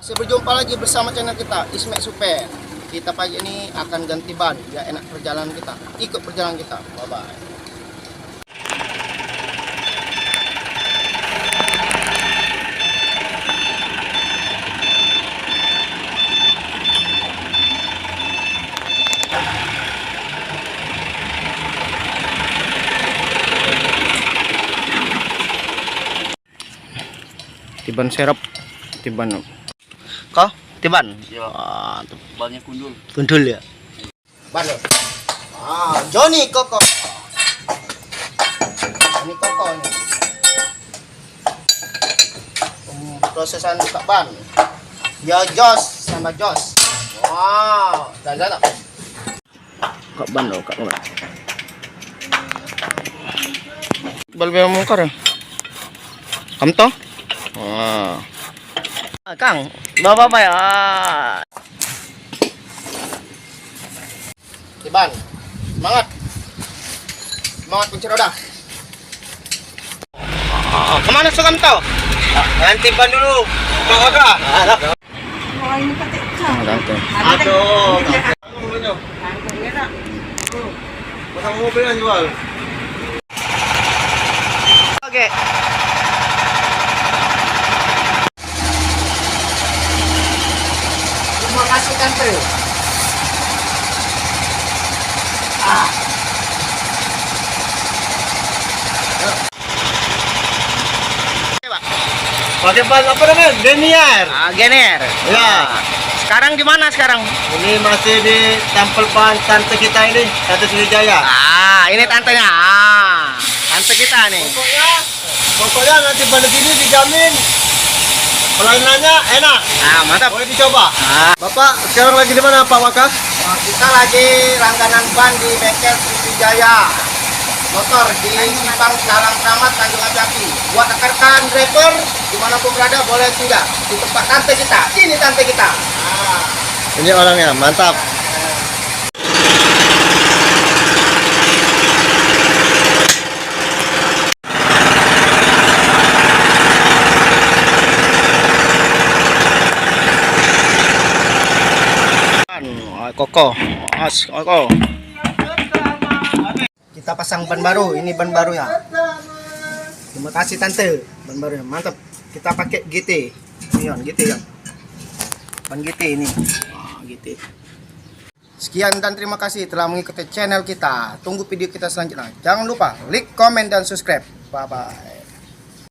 Berjumpa lagi bersama channel kita Ismek Super. Kita pagi ini akan ganti ban biar enak perjalanan kita. Ikut perjalanan kita. Bye bye. Tiban serap, tiban kah? Tiban? Iya. Bannya kundul. Kundul ya. Ban. Johnny Koko. Ini Koko ini. Prosesan buka ban. Ya Jos sama Jos. Wow, dah. Buka ban loh, Kak. Bal memang mungkar. Kamu toh? Kang, bawa apa ya? Tiban, semangat, semangat kunci roda. Kemana sukam tau? Nanti ban dulu, Bang Oga. Ini pakai kau. Aduh. Pasang mobil yang jual. Oke. Terima kasih tante. Pakai ban apa namanya? Genier. Gener. Ya. Sekarang di mana sekarang? Ini masih di tempel ban tante kita ini, Tante Sriwijaya. Ini tantenya. Tante kita nih. Pokoknya nanti ban sini dijamin pelayanannya enak. Mantap. Boleh dicoba. Bapak sekarang lagi di mana Pak Waka? Kita lagi langganan ban di bengkel Sriwijaya motor di Simpang Salang Kramat Tanjung Api. Buat rekan driver dimanapun berada boleh singgah di tempat tante kita. Ini tante kita. Ini orangnya, mantap. Koko, Koko. Kita pasang ban baru, ini ban baru ya. Terima kasih tante, ban baru mantap. Kita pakai GT, GT ya. Ban GT ini, GT. Sekian dan terima kasih telah mengikuti channel kita. Tunggu video kita selanjutnya. Jangan lupa like, comment dan subscribe. Bye bye.